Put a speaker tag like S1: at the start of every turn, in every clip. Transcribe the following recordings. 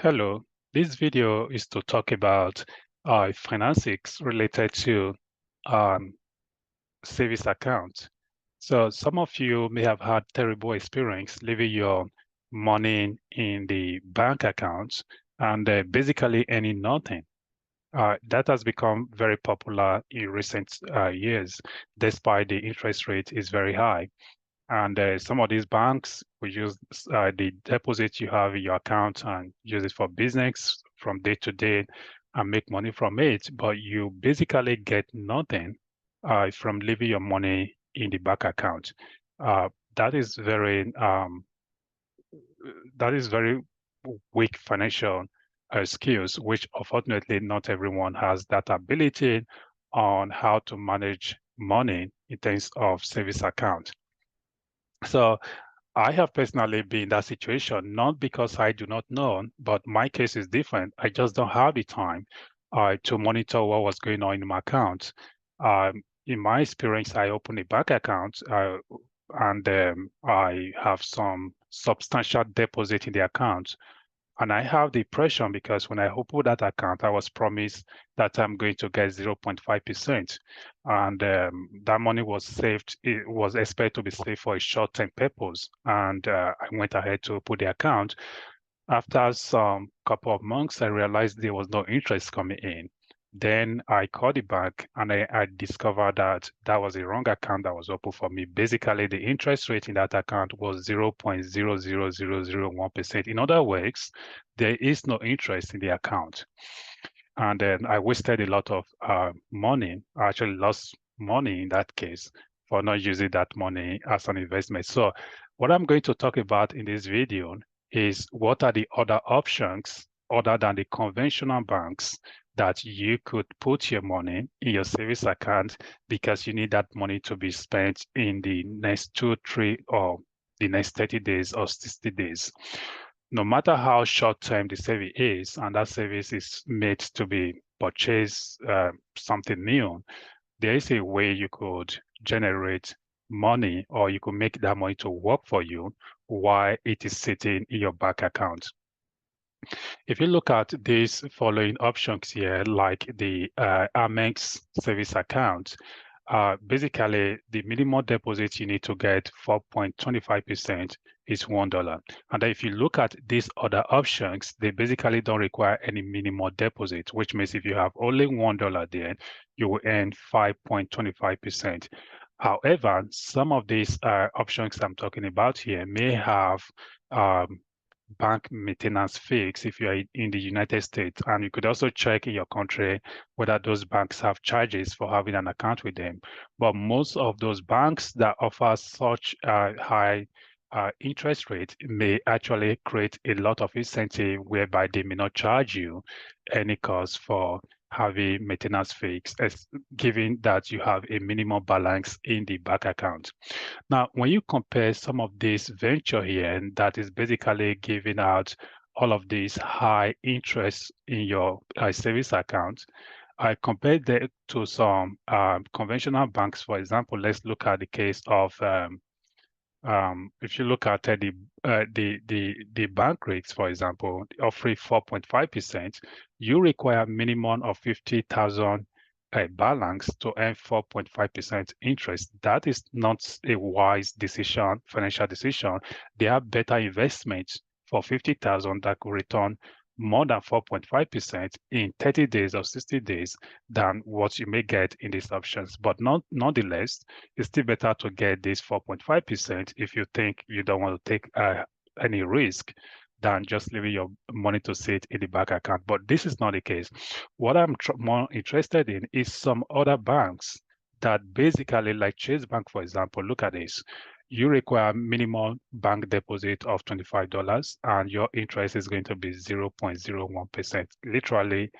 S1: Hello, this video is to talk about finances related to um, savings account. So some of you may have had terrible experience leaving your money in the bank account and basically earning nothing. That has become very popular in recent years, despite the interest rate is very high. And some of these banks will use the deposit you have in your account and use it for business from day to day and make money from it. But you basically get nothing from leaving your money in the bank account. Uh, that is very weak financial skills, which unfortunately not everyone has that ability on how to manage money in terms of savings account. So I have personally been in that situation, not because I do not know, but my case is different. I just don't have the time to monitor what was going on in my account. In my experience, I opened a bank account and I have some substantial deposit in the account. And I have the impression because when I opened that account, I was promised that I'm going to get 0.5%. And that money was saved, it was expected to be saved for a short-term purpose. And I went ahead to open the account. After some couple of months, I realized there was no interest coming in. Then I called the bank and I discovered that that was a wrong account that was open for me. Basically, the interest rate in that account was 0.00001%. In other words, there is no interest in the account. And then I wasted a lot of money. I actually lost money in that case for not using that money as an investment. So what I'm going to talk about in this video is what are the other options other than the conventional banks that you could put your money in your savings account because you need that money to be spent in the next 2, 3, or the next 30 days or 60 days. No matter how short-term the service is, and that service is made to be purchased something new, there is a way you could generate money or you could make that money to work for you while it is sitting in your bank account. If you look at these following options here, like the Amex savings account, basically the minimum deposit you need to get 4.25% is $1. And if you look at these other options, they basically don't require any minimum deposit, which means if you have only $1 there, you will earn 5.25%. However, some of these options I'm talking about here may have bank maintenance fees if you're in the United States. And you could also check in your country whether those banks have charges for having an account with them. But most of those banks that offer such high interest rate may actually create a lot of incentive whereby they may not charge you any cost for having maintenance fees, given that you have a minimum balance in the bank account. Now, when you compare some of this venture here, and that is basically giving out all of these high interest in your savings account, I compared that to some conventional banks. For example, let's look at the case of if you look at the bank rates, for example, offering 4.5%, you require minimum of 50,000 balance to earn 4.5% interest. That is not a wise decision, financial decision. There are better investments for 50,000 that could return more than 4.5% in 30 days or 60 days than what you may get in these options. But nonetheless, it's still better to get this 4.5% if you think you don't want to take any risk than just leaving your money to sit in the bank account. But this is not the case. What I'm more interested in is some other banks that basically, like Chase Bank, for example, look at this. You require minimum bank deposit of $25 and your interest is going to be 0.01%. Literally,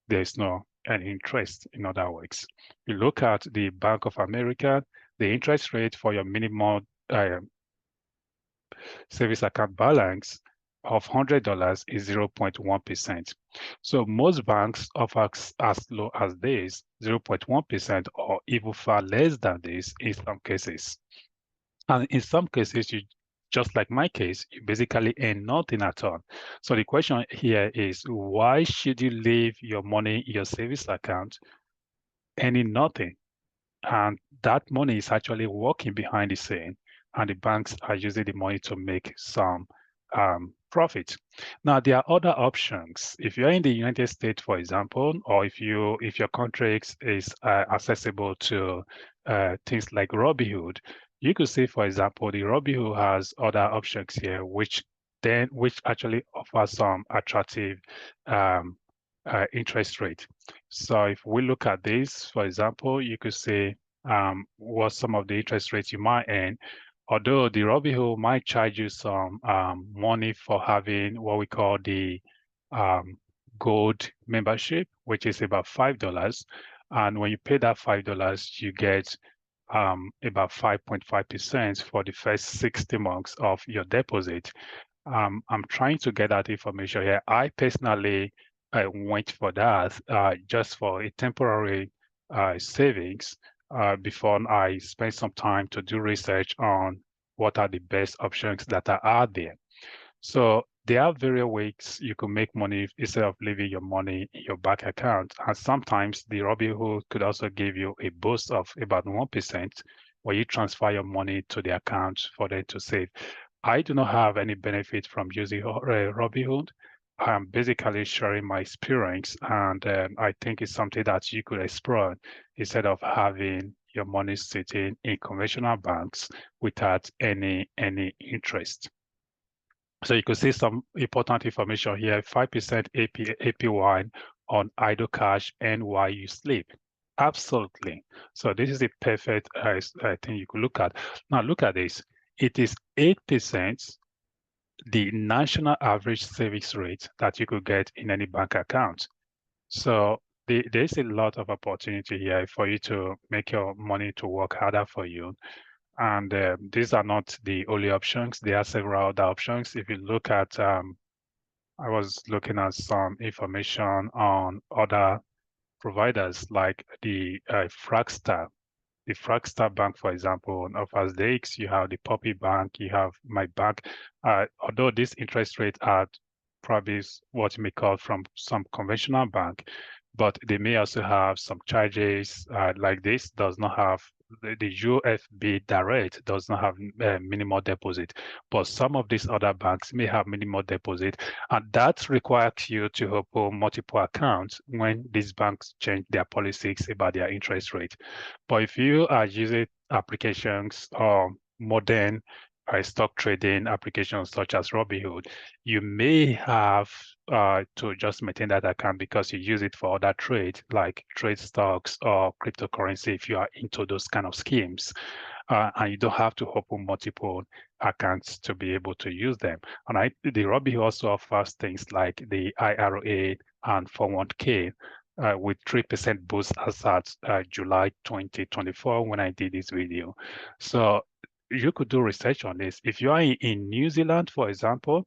S1: there's no any interest, in other words. You look at the Bank of America, the interest rate for your minimum savings account balance of $100 is 0.1%. So most banks offer as low as this, 0.1%, or even far less than this in some cases. And in some cases, you just like my case, you basically earn nothing at all. So the question here is, why should you leave your money in your savings account earning nothing? And that money is actually working behind the scene, and the banks are using the money to make some profit. Now, there are other options. If you're in the United States, for example, or if your country is accessible to things like Robinhood, you could say, for example, the Robinhood has other options here, which actually offer some attractive um, interest rate. So if we look at this, for example, you could say what some of the interest rates you might earn. Although the Robinhood might charge you some money for having what we call the um, gold membership, which is about $5. And when you pay that $5, you get about 5.5% for the first 60 months of your deposit. I'm trying to get that information here. I personally went for that just for a temporary savings before I spent some time to do research on what are the best options that are out there. So there are various ways you can make money instead of leaving your money in your bank account. And sometimes the Robinhood could also give you a boost of about 1% when you transfer your money to the account for them to save. I do not have any benefit from using Robinhood. I'm basically sharing my experience, and I think it's something that you could explore instead of having your money sitting in conventional banks without any interest. So you could see some important information here, 5% APY on idle cash and while you sleep. Absolutely. So this is a perfect thing you could look at. Now look at this. It is 8% the national average savings rate that you could get in any bank account. So there's a lot of opportunity here for you to make your money to work harder for you. And these are not the only options. There are several other options. If you look at, I was looking at some information on other providers like the Fragstar Bank, for example, offers this. You have the Poppy Bank, you have My Bank. Although these interest rates are probably what you may call from some conventional bank, but they may also have some charges like this does not have the UFB Direct does not have minimal deposit, but some of these other banks may have minimal deposit, and that requires you to open multiple accounts when these banks change their policies about their interest rate. But if you are using applications or modern stock trading applications such as Robinhood, you may have to just maintain that account because you use it for other trade, like trade stocks or cryptocurrency if you are into those kind of schemes. And you don't have to open multiple accounts to be able to use them. And the Robinhood also offers things like the IRA and 401k with 3% boost as at July 2024 when I did this video. So you could do research on this. If you are in New Zealand, for example,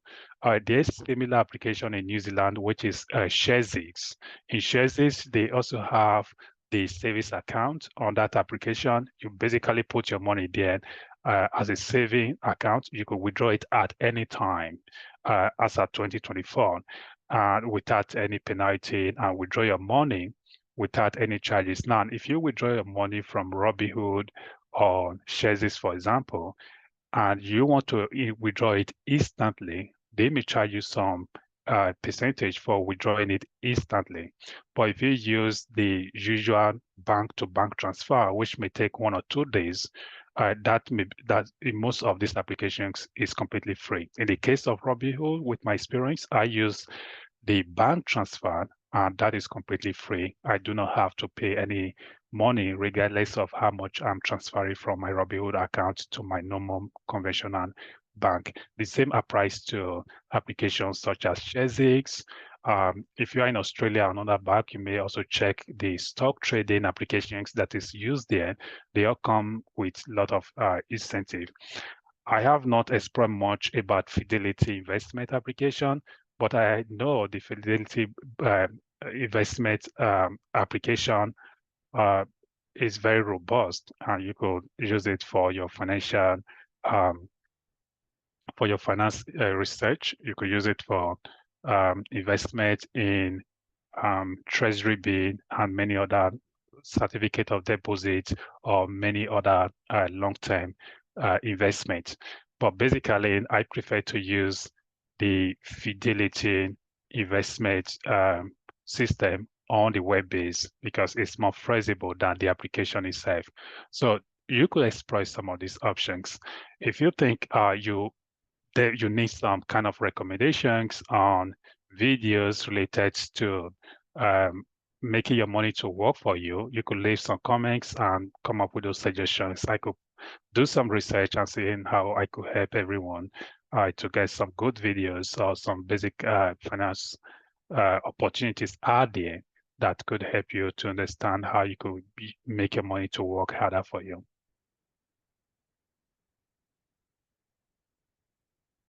S1: there's similar application in New Zealand, which is Sharesies. In Sharesies, they also have the savings account on that application. You basically put your money there as a saving account. You could withdraw it at any time as at 2024 without any penalty and withdraw your money without any charges. Now, if you withdraw your money from Robinhood or Sharesies, for example, and you want to withdraw it instantly, they may charge you some percentage for withdrawing it instantly. But if you use the usual bank-to-bank transfer, which may take 1 or 2 days, that in most of these applications is completely free. In the case of Robinhood, with my experience, I use the bank transfer, and that is completely free. I do not have to pay any money regardless of how much I'm transferring from my Robinhood account to my normal conventional bank. The same applies to applications such as Sharesies. If you are in Australia, another bank, you may also check the stock trading applications that is used there. They all come with a lot of incentive. I have not explored much about Fidelity investment application, but I know the Fidelity investment application uh, is very robust, and you could use it for your financial um, for your finance research. You could use it for investment in treasury bill and many other certificate of deposit or many other long-term investments. But basically, I prefer to use the Fidelity investment system on the web base because it's more flexible than the application itself. So you could explore some of these options. If you think you need some kind of recommendations on videos related to making your money to work for you, you could leave some comments and come up with those suggestions. I could do some research and see how I could help everyone to get some good videos or some basic finance opportunities out there that could help you to understand how you could make your money to work harder for you.